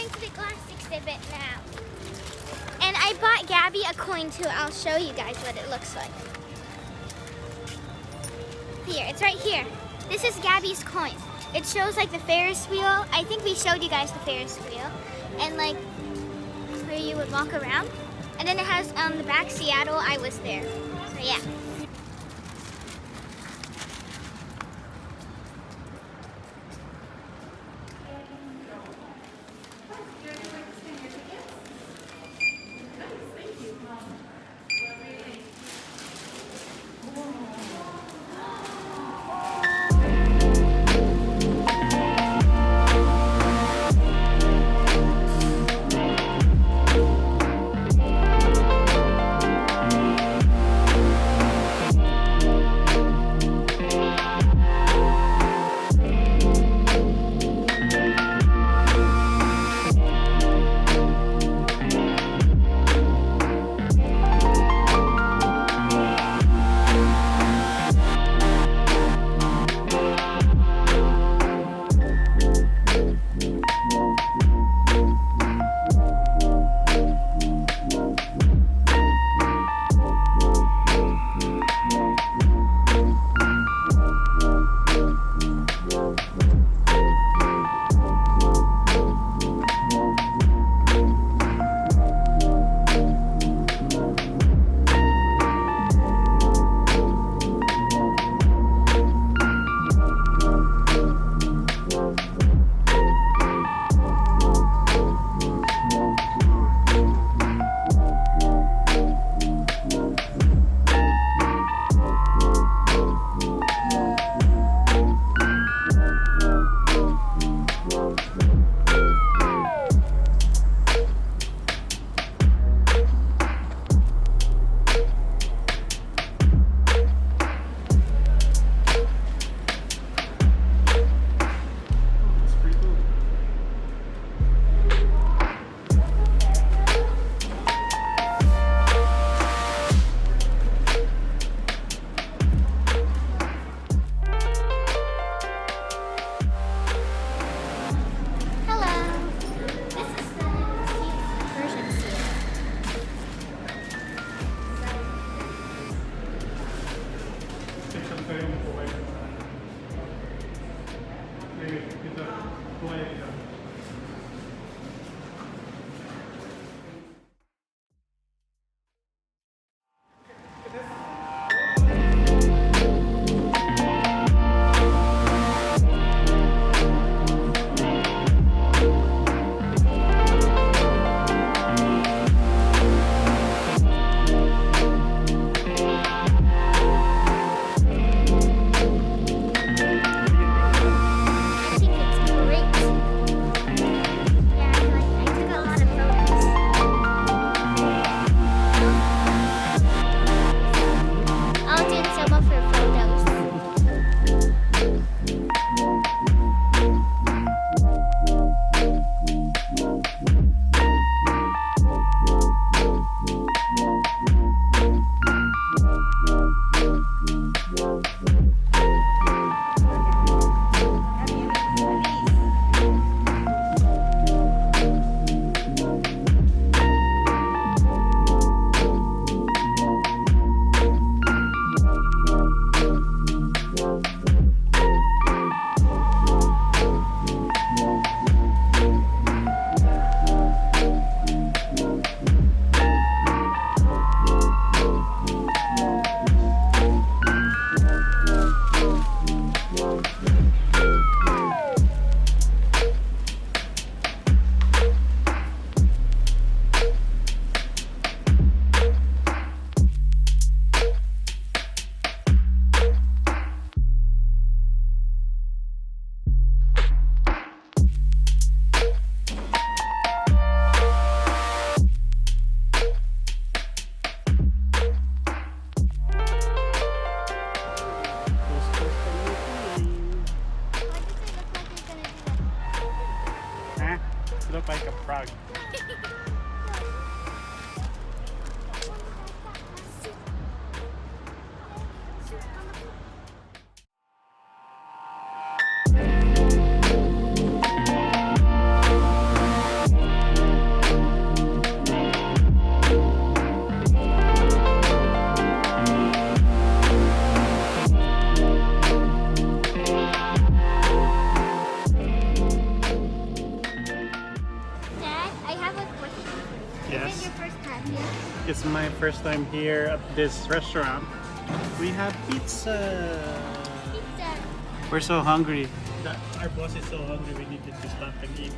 going to the glass exhibit now. And I bought Gabby a coin too. I'll show you guys what it looks like. Here, it's right here. This is Gabby's coin. It shows like the Ferris wheel. I think we showed you guys the Ferris wheel. And like where you would walk around. And then it has on the back Seattle, I was there. So yeah. look like a frog. It's my first time here at this restaurant. We have pizza. We're so hungry. Our boss is so hungry we needed to stop and eat.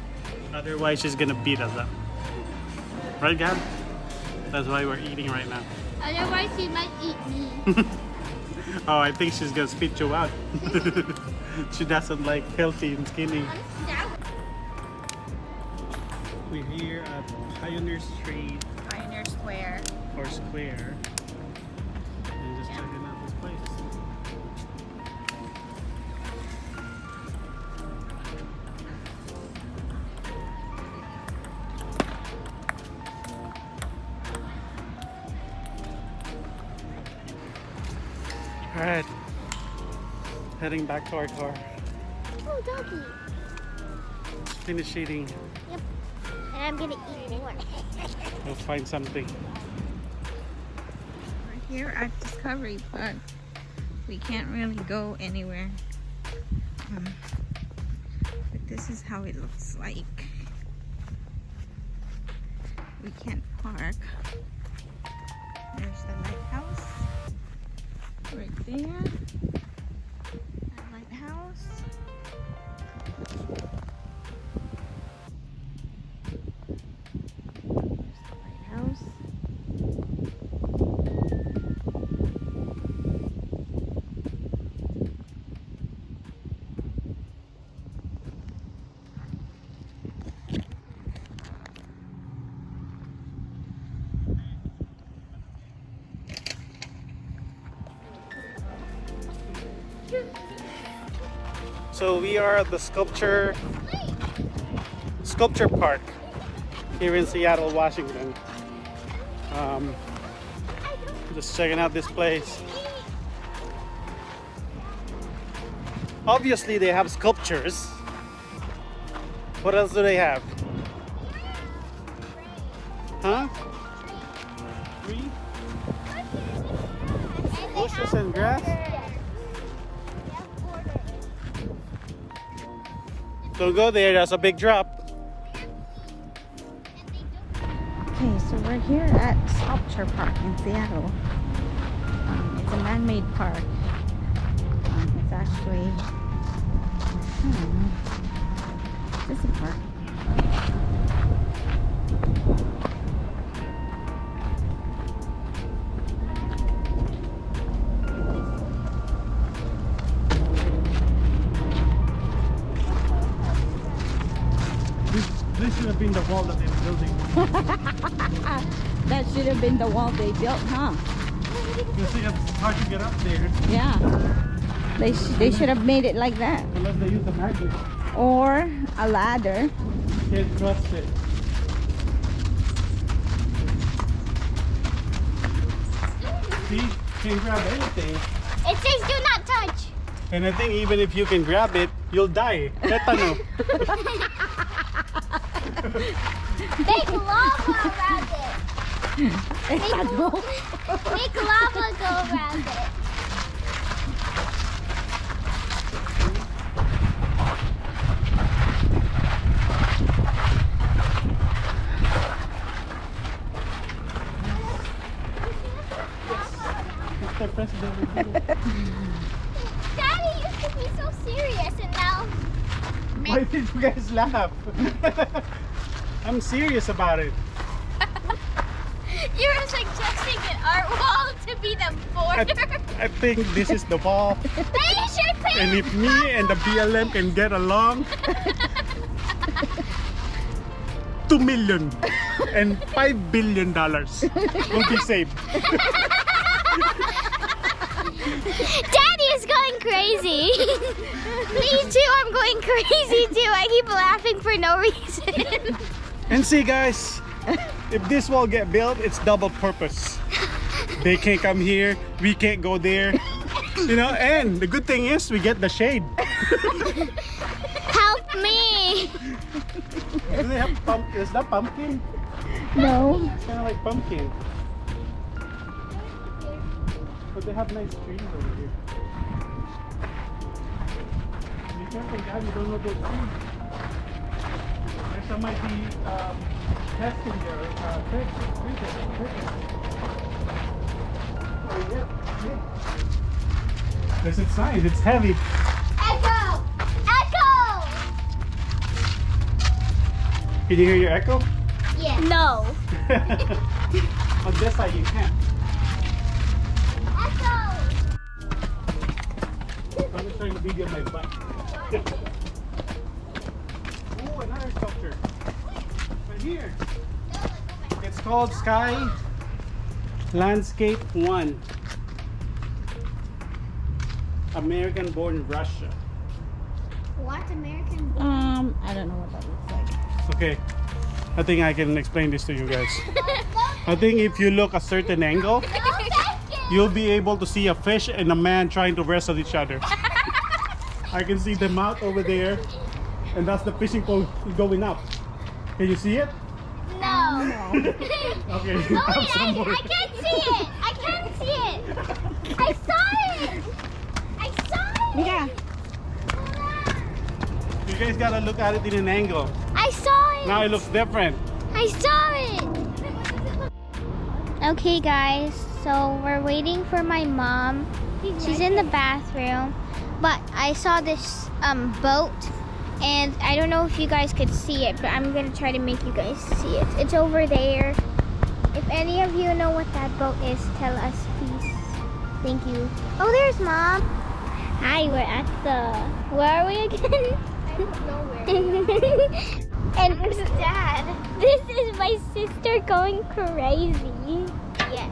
Otherwise she's gonna beat us up. Right, Gab? That's why we're eating right now. Otherwise, she might eat me. Oh, I think she's gonna spit you out. She doesn't like healthy and skinny. We're here at Pioneer Street. Pioneer Square. Or Square. And just checking out this place. Alright. Heading back to our car. Oh, doggy. Finish eating. Yep. And I'm gonna eat more. We'll find something. We're here at Discovery Park. We can't really go anywhere. But this is how it looks like. We can't park. There's the lighthouse. Right there. That lighthouse. There's the lighthouse. So we are at the sculpture park here in Seattle, Washington. Just checking out this place. Obviously they have sculptures. What else do they have? Huh? Tree? Bushes and grass? Don't go there, that's a big drop. Okay, so we're here at Sculpture Park in Seattle. It's a man-made park. It's actually, I don't know, it's a park. This should have been the wall that they were building. That should have been the wall they built, huh? You see, it's hard to get up there. Yeah. They should have made it like that. Unless they use a magnet. Or a ladder. Can't trust it. See, can't grab anything. It says do not touch. And I think even if you can grab it, you'll die. Tetano. Make lava around it. Make lava go around it. Mr. President. Daddy used to be so serious and now... Why did you guys laugh? I'm serious about it. You're suggesting an art wall to be the border. I think this is the wall. They should pay. And if me and the BLM can get along, 2 million and $5 billion will be saved. Daddy is going crazy. Me too, I'm going crazy too. I keep laughing for no reason. And see guys, if this wall get built, it's double purpose. They can't come here, we can't go there. You know, and the good thing is we get the shade. Help me. Do they have pumpkin? Is that pumpkin? No. It's kind of like pumpkin. But they have nice trees over here. Be careful, guys, you don't know those trees. There's some might be testing their there's its size, it's heavy. Echo! Echo! Can you hear your echo? Yes. No. On this side you can't. Echo! I'm just trying to video my butt. Oh, another sculpture. Right here. It's called Sky Landscape 1. American born in Russia. What American? I don't know what that looks like. Okay. I think I can explain this to you guys. I think if you look a certain angle, you'll be able to see a fish and a man trying to wrestle each other. I can see the mouth over there, and that's the fishing pole going up. Can you see it? No. Okay. Oh wait, I can't see it. I can't see it. I saw it. I saw it. Yeah. You guys gotta look at it in an angle. I saw it. Now it looks different. I saw it. Okay, guys. So we're waiting for my mom. She's in the bathroom, but I saw this boat, and I don't know if you guys could see it, but I'm gonna try to make you guys see it. It's over there. If any of you know what that boat is, tell us, please. Thank you. Oh, there's Mom. Hi, we're at the... Where are we again? I don't know where. And this is Dad. This is my sister going crazy. Yes.